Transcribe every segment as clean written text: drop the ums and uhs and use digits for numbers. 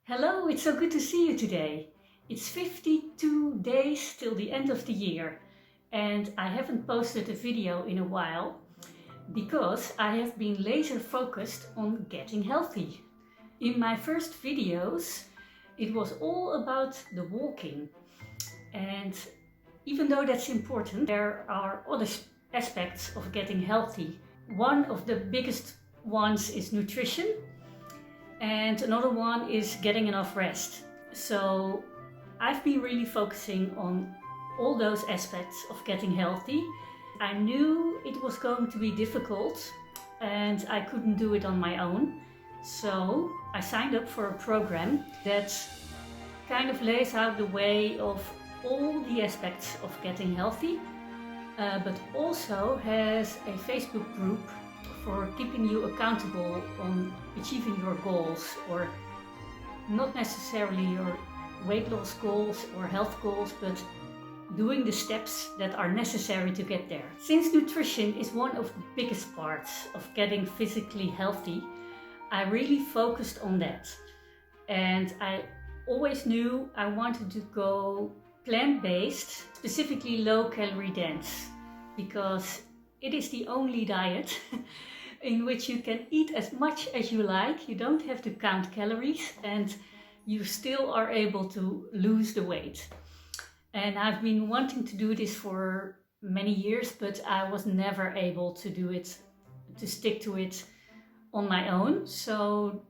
Hello, it's so good to see you today. It's 52 days till the end of the year and I haven't posted a video in a while because I have been laser focused on getting healthy. In my first videos it was all about the walking, and even though that's important, there are other aspects of getting healthy. One of the biggest ones is nutrition. And another one is getting enough rest. So I've been really focusing on all those aspects of getting healthy. I knew it was going to be difficult and I couldn't do it on my own. So I signed up for a program that kind of lays out the way of all the aspects of getting healthy, but also has a Facebook group for keeping you accountable on achieving your goals, or not necessarily your weight loss goals or health goals, but doing the steps that are necessary to get there. Since nutrition is one of the biggest parts of getting physically healthy, I really focused on that. And I always knew I wanted to go plant-based, specifically low-calorie dense, because it is the only diet in which you can eat as much as you like. You don't have to count calories and you still are able to lose the weight. And I've been wanting to do this for many years, but I was never able to do it, to stick to it on my own. So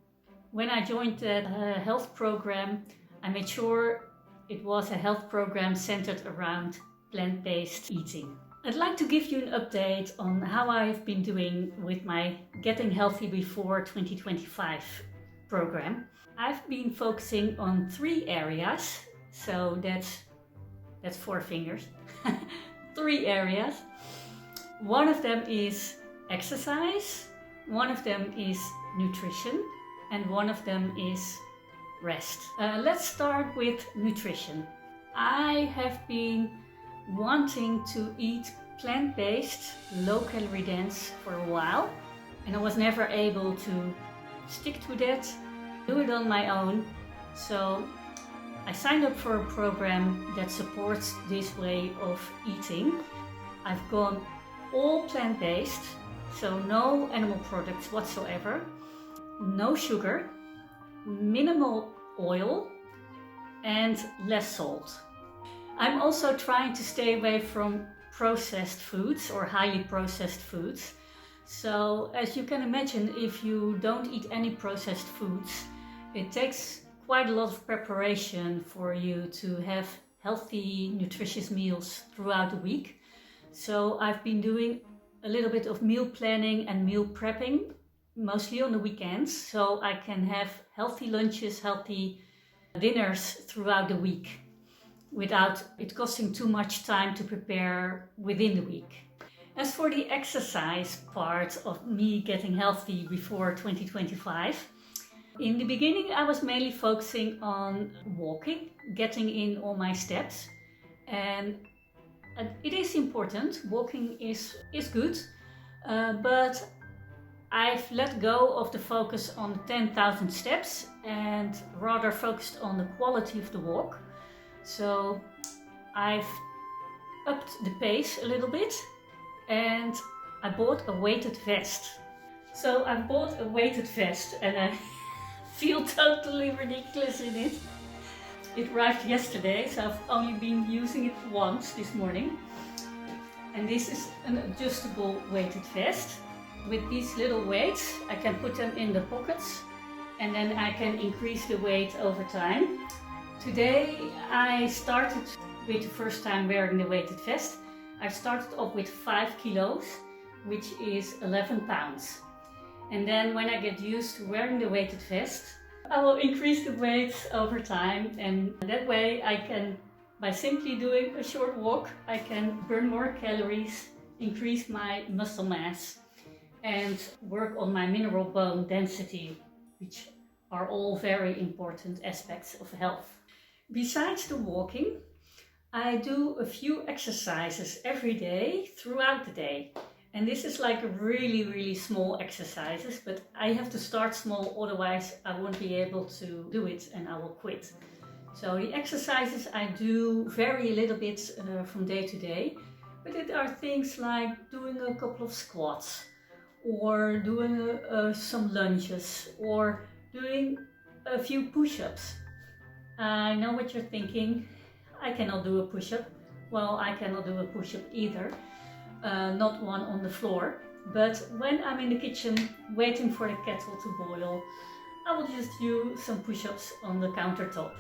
when I joined that health program, I made sure it was a health program centered around plant-based eating. I'd like to give you an update on how I've been doing with my Getting Healthy Before 2025 program. I've been focusing on 3 areas, so that's 4 fingers. 3 areas. One of them is exercise, one of them is nutrition, and one of them is rest. Let's start with nutrition. I have been wanting to eat plant-based, low-calorie dense for a while, and I was never able to stick to that, do it on my own. So I signed up for a program that supports this way of eating. I've gone all plant-based, so no animal products whatsoever, no sugar, minimal oil, and less salt. I'm also trying to stay away from processed foods or highly processed foods. So as you can imagine, if you don't eat any processed foods, it takes quite a lot of preparation for you to have healthy, nutritious meals throughout the week. So I've been doing a little bit of meal planning and meal prepping, mostly on the weekends, so I can have healthy lunches, healthy dinners throughout the week, without it costing too much time to prepare within the week. As for the exercise part of me getting healthy before 2025, in the beginning I was mainly focusing on walking, getting in all my steps, and it is important. Walking is good, but I've let go of the focus on 10,000 steps and rather focused on the quality of the walk. So I've upped the pace a little bit and I bought a weighted vest. So I bought a weighted vest and I feel totally ridiculous in it. It arrived yesterday, so I've only been using it once this morning. And this is an adjustable weighted vest. With these little weights, I can put them in the pockets and then I can increase the weight over time. Today I started with the first time wearing the weighted vest. I started off with 5 kilos, which is 11 pounds. And then when I get used to wearing the weighted vest, I will increase the weight over time, and that way I can, by simply doing a short walk, I can burn more calories, increase my muscle mass, and work on my mineral bone density, which are all very important aspects of health. Besides the walking, I do a few exercises every day throughout the day, And this is like really small exercises, but I have to start small, otherwise I won't be able to do it and I will quit. So the exercises I do vary a little bit from day to day, but it are things like doing a couple of squats, or doing some lunges, or doing a few push-ups. I know what you're thinking, I cannot do a push-up. Well, I cannot do a push-up either, not one on the floor. But when I'm in the kitchen waiting for the kettle to boil, I will just do some push-ups on the countertop.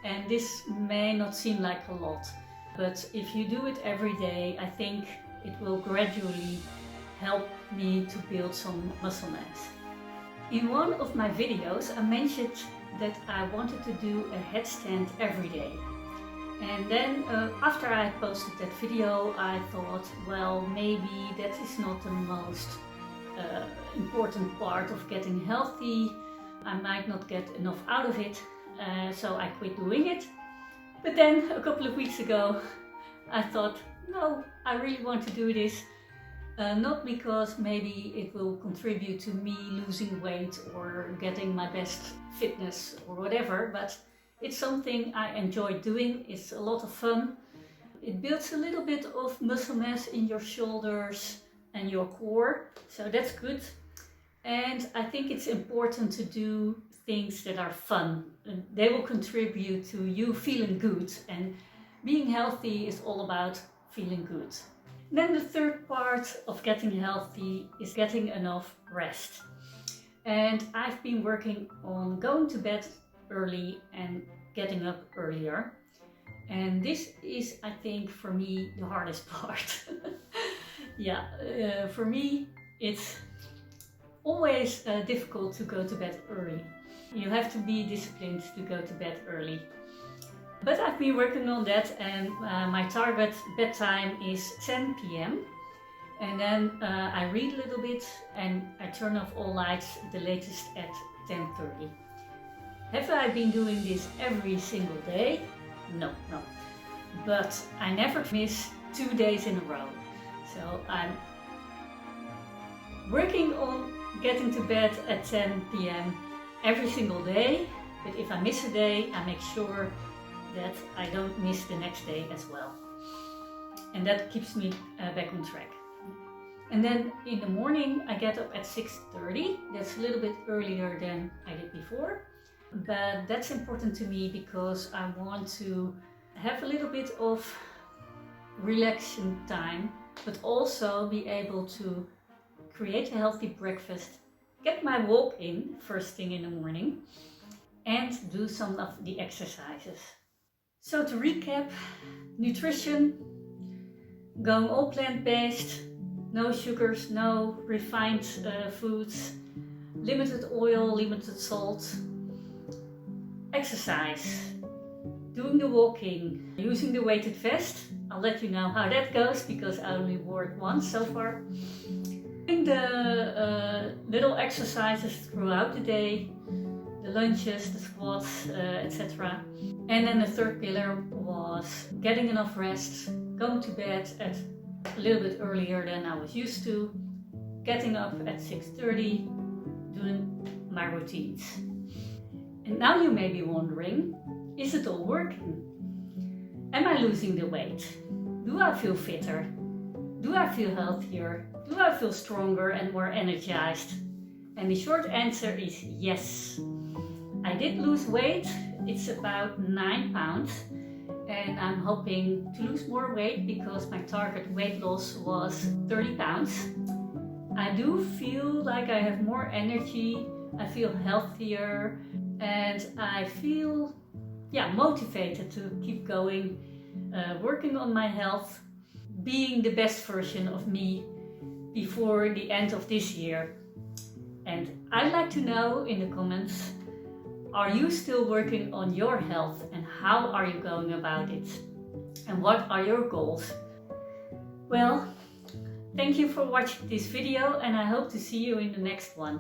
And this may not seem like a lot, but if you do it every day, I think it will gradually help me to build some muscle mass. In one of my videos, I mentioned that I wanted to do a headstand every day. And then after I posted that video, I thought, well, maybe that is not the most important part of getting healthy. I might not get enough out of it. So I quit doing it. But then a couple of weeks ago I thought, no, I really want to do this. Not because maybe it will contribute to me losing weight or getting my best fitness or whatever, but it's something I enjoy doing. It's a lot of fun. It builds a little bit of muscle mass in your shoulders and your core, so that's good. And I think it's important to do things that are fun. They will contribute to you feeling good, and being healthy is all about feeling good. Then the third part of getting healthy is getting enough rest. And I've been working on going to bed early and getting up earlier. And this is, I think, for me, the hardest part. For me, it's always difficult to go to bed early. You have to be disciplined to go to bed early. But I've been working on that, and my target bedtime is 10 p.m. And then I read a little bit and I turn off all lights, the latest at 10:30. Have I been doing this every single day? No. But I never miss 2 days in a row. So I'm working on getting to bed at 10 p.m. every single day, but if I miss a day, I make sure that I don't miss the next day as well. And that keeps me back on track. And then in the morning I get up at 6:30. That's a little bit earlier than I did before, but that's important to me because I want to have a little bit of relaxing time, but also be able to create a healthy breakfast, get my walk in first thing in the morning, and do some of the exercises. So to recap, nutrition, going all plant-based, no sugars, no refined foods, limited oil, limited salt, exercise, doing the walking, using the weighted vest. I'll let you know how that goes because I only wore it once so far. Doing the little exercises throughout the day, the lunges, the squats, etc. And then the third pillar was getting enough rest, going to bed at a little bit earlier than I was used to, getting up at 6:30, doing my routines. And now you may be wondering, is it all working? Am I losing the weight? Do I feel fitter? Do I feel healthier? Do I feel stronger and more energized? And the short answer is yes. I did lose weight. It's about 9 pounds. And I'm hoping to lose more weight because my target weight loss was 30 pounds. I do feel like I have more energy. I feel healthier. And I feel motivated to keep going, working on my health, being the best version of me before the end of this year. And I'd like to know in the comments, are you still working on your health and how are you going about it? And what are your goals? Well, thank you for watching this video and I hope to see you in the next one.